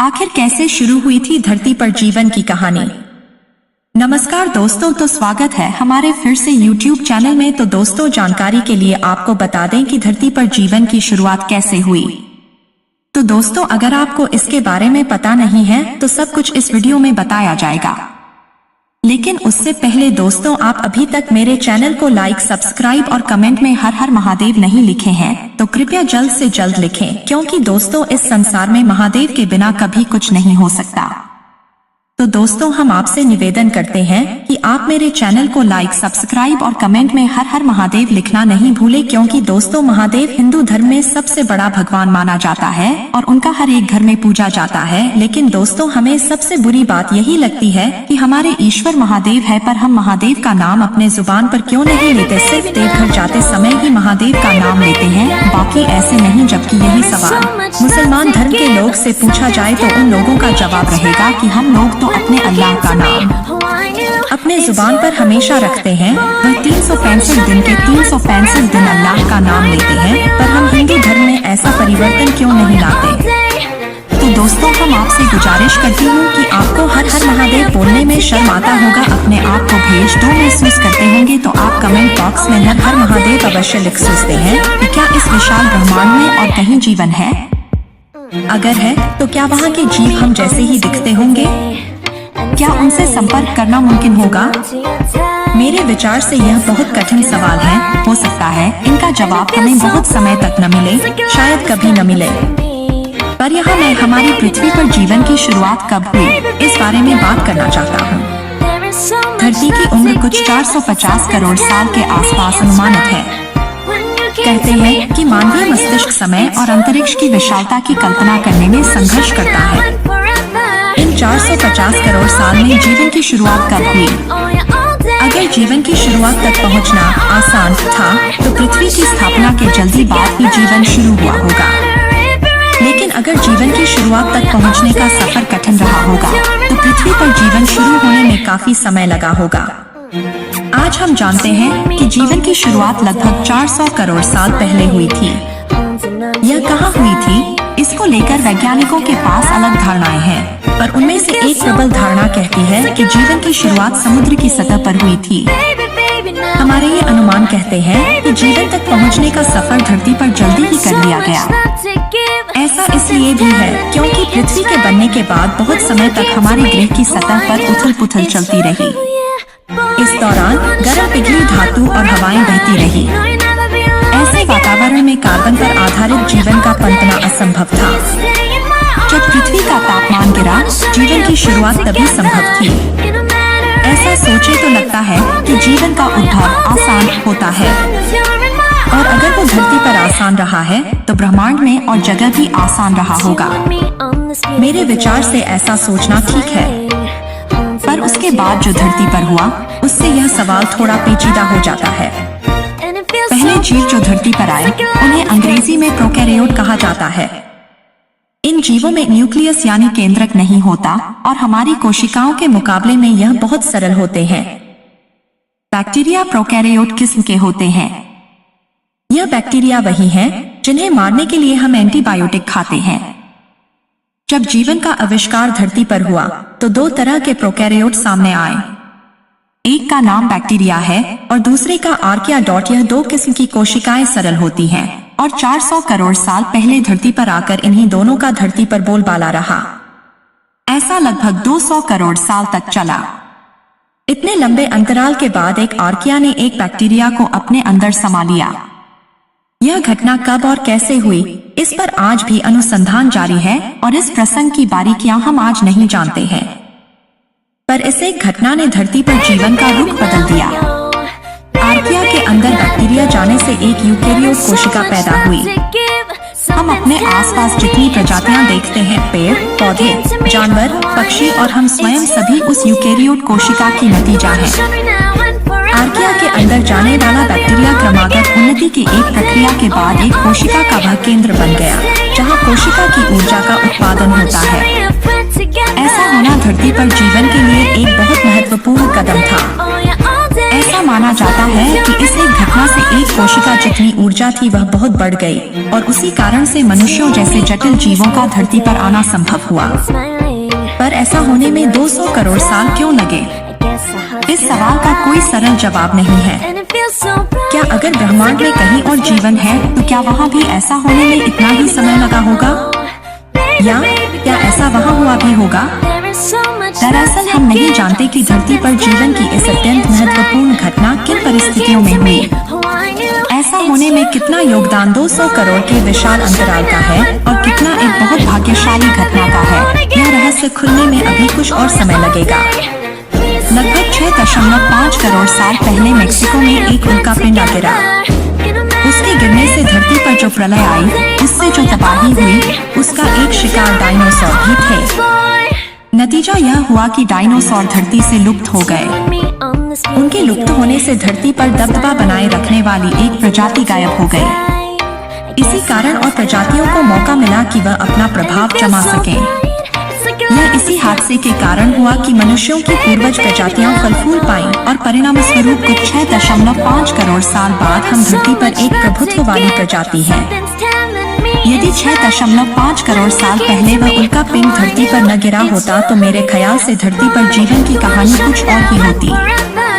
आखिर कैसे शुरू हुई थी धरती पर जीवन की कहानी। नमस्कार दोस्तों, तो स्वागत है हमारे फिर से YouTube चैनल में। तो दोस्तों, जानकारी के लिए आपको बता दें कि धरती पर जीवन की शुरुआत कैसे हुई। तो दोस्तों, अगर आपको इसके बारे में पता नहीं है तो सब कुछ इस वीडियो में बताया जाएगा। लेकिन उससे पहले दोस्तों, आप अभी तक मेरे चैनल को लाइक, सब्सक्राइब और कमेंट में हर हर महादेव नहीं लिखे हैं तो कृपया जल्द से जल्द लिखें, क्योंकि दोस्तों इस संसार में महादेव के बिना कभी कुछ नहीं हो सकता। तो दोस्तों, हम आपसे निवेदन करते हैं कि आप मेरे चैनल को लाइक, सब्सक्राइब और कमेंट में हर हर महादेव लिखना नहीं भूलें, क्योंकि दोस्तों महादेव हिंदू धर्म में सबसे बड़ा भगवान माना जाता है और उनका हर एक घर में पूजा जाता है। लेकिन दोस्तों, हमें सबसे बुरी बात यही लगती है कि हमारे ईश्वर महादेव है, पर हम महादेव का नाम अपने जुबान पर क्यों नहीं लेते। सिर्फ देवघर जाते समय ही महादेव का नाम लेते हैं, बाकी ऐसे नहीं। जबकि यही सवाल मुसलमान धर्म के लोग से पूछा जाए तो उन लोगों का जवाब रहेगा कि हम लोग अपने अल्लाह का नाम अपने जुबान पर हमेशा रखते हैं। वह 365 दिन के 365 दिन अल्लाह का नाम लेते हैं, पर हम हिंदू धर्म में ऐसा परिवर्तन क्यों नहीं लाते। तो दोस्तों, हम आपसे गुजारिश करती हूँ कि आपको हर हर महादेव बोलने में शर्म आता होगा, अपने आप को भेज दो महसूस करते होंगे तो आप कमेंट बॉक्स में हर हर महादेव अवश्य लिख सोचते हैं कि क्या इस विशाल ब्रह्मांड में और कहीं जीवन है। अगर है तो क्या वहाँ के जीव हम जैसे ही दिखते होंगे? क्या उनसे संपर्क करना मुमकिन होगा? मेरे विचार से यह बहुत कठिन सवाल है। हो सकता है इनका जवाब हमें बहुत समय तक न मिले, शायद कभी न मिले। पर यहाँ मैं हमारी पृथ्वी पर जीवन की शुरुआत कब हुई इस बारे में बात करना चाहता हूँ। धरती की उम्र कुछ 450 करोड़ साल के आसपास अनुमानित है। कहते हैं कि मानवीय मस्तिष्क समय और अंतरिक्ष की विशालता की कल्पना करने में संघर्ष करता है। इन 450 करोड़ साल में जीवन की शुरुआत कब हुई? अगर जीवन की शुरुआत तक पहुंचना आसान था तो पृथ्वी की स्थापना के जल्दी बाद ही जीवन शुरू हुआ होगा। लेकिन अगर जीवन की शुरुआत तक पहुंचने का सफर कठिन रहा होगा तो पृथ्वी पर जीवन शुरू होने में काफी समय लगा होगा। आज हम जानते हैं कि जीवन की शुरुआत लगभग 400 करोड़ साल पहले हुई थी। यह कहाँ हुई थी, इसको लेकर वैज्ञानिकों के पास अलग धारणाएं हैं, पर उनमें से एक प्रबल धारणा कहती है कि जीवन की शुरुआत समुद्र की सतह पर हुई थी। हमारे ये अनुमान कहते हैं कि जीवन तक पहुंचने का सफर धरती पर जल्दी ही कर लिया गया। ऐसा इसलिए भी है क्योंकि पृथ्वी के बनने के बाद बहुत समय तक हमारे ग्रह की सतह पर उथल पुथल चलती रही। इस दौरान गर्म पिघली धातु और हवाएं बहती रही। ऐसे वातावरण में कार्बन पर आधारित जीवन का पनपना असंभव था। जब पृथ्वी का तापमान गिरा, जीवन की शुरुआत तभी संभव थी। ऐसा सोचे तो लगता है कि जीवन का उद्भव आसान होता है, और अगर वो धरती पर आसान रहा है तो ब्रह्मांड में और जगह भी आसान रहा होगा। मेरे विचार से ऐसा सोचना ठीक है, पर उसके बाद जो धरती पर हुआ उससे यह सवाल थोड़ा पेचीदा हो जाता है। पहले जीव जो धरती पर आए उन्हें अंग्रेजी में प्रोकैरियोट कहा जाता है। इन जीवों में न्यूक्लियस यानी केंद्रक नहीं होता और हमारी कोशिकाओं के मुकाबले में यह बहुत सरल होते हैं। बैक्टीरिया प्रोकैरियोट किस्म के होते हैं। यह बैक्टीरिया वही हैं जिन्हें मारने के लिए हम एंटीबायोटिक खाते हैं। जब जीवन का आविष्कार धरती पर हुआ तो दो तरह के प्रोकैरियोट सामने आए। एक का नाम बैक्टीरिया है और दूसरे का आर्कियाडॉट। यह दो किस्म की कोशिकाएं सरल होती हैं और 400 करोड़ साल पहले धरती पर आकर इन्हीं दोनों का धरती पर बोलबाला रहा। ऐसा लगभग 200 करोड़ साल तक चला। इतने लंबे अंतराल के बाद एक आर्किया ने एक बैक्टीरिया को अपने अंदर समा लिया। यह घटना कब और कैसे हुई इस पर आज भी अनुसंधान जारी है और इस प्रसंग की बारीकियां हम आज नहीं जानते हैं, पर इस एक घटना ने धरती पर जीवन का रुख बदल दिया। आर्किया के अंदर बैक्टीरिया जाने से एक यूकेरियोट कोशिका पैदा हुई। हम अपने आसपास जितनी प्रजातियां देखते हैं, पेड़, पौधे, जानवर, पक्षी और हम स्वयं सभी उस यूकेरियोट कोशिका की नतीजा है। आर्किया के अंदर जाने वाला बैक्टीरिया क्रमागत उन्नति की एक प्रक्रिया के बाद एक कोशिका का वह केंद्र बन गया जहां कोशिका की ऊर्जा का उत्पादन होता है। ऐसा होना धरती पर जीवन के लिए एक बहुत महत्वपूर्ण कदम था। ऐसा माना जाता है कि इस एक घटना से एक कोशिका जितनी ऊर्जा थी वह बहुत बढ़ गई और उसी कारण से मनुष्यों जैसे जटिल जीवों का धरती पर आना संभव हुआ। पर ऐसा होने में 200 करोड़ साल क्यों लगे? इस सवाल का कोई सरल जवाब नहीं है। क्या अगर ब्रह्मांड में कहीं और जीवन है तो क्या वहाँ भी ऐसा होने में इतना ही समय लगा होगा, या क्या ऐसा वहाँ हुआ भी होगा? दरअसल हम नहीं जानते कि धरती पर जीवन की इस अत्यंत महत्वपूर्ण घटना किन परिस्थितियों में हुई। ऐसा होने में कितना योगदान 200 करोड़ के विशाल अंतराल का है और कितना एक बहुत भाग्यशाली घटना का है, यह रहस्य खुलने में अभी कुछ और समय लगेगा। लगभग 6.5 करोड़ साल पहले मेक्सिको में एक उल्कापिंड गिरा। उसके गिरने से धरती पर जो प्रलय आई, उससे जो तबाही हुई, उसका एक शिकार डायनासोर भी थे। नतीजा यह हुआ कि डायनासोर धरती से लुप्त हो गए। उनके लुप्त होने से धरती पर दबदबा बनाए रखने वाली एक प्रजाति गायब हो गई। इसी कारण और प्रजातियों को मौका मिला कि वह अपना प्रभाव जमा सकें। यह इसी हादसे के कारण हुआ कि मनुष्यों की पूर्वज प्रजातियां फल फूल पाईं और परिणाम स्वरूप कुछ 6.5 करोड़ साल बाद हम धरती पर एक प्रभुत्व वाली प्रजाति हैं। यदि 6.5 करोड़ साल पहले वह उल्कापिंड धरती पर न गिरा होता तो मेरे ख्याल से धरती पर जीवन की कहानी कुछ और ही होती।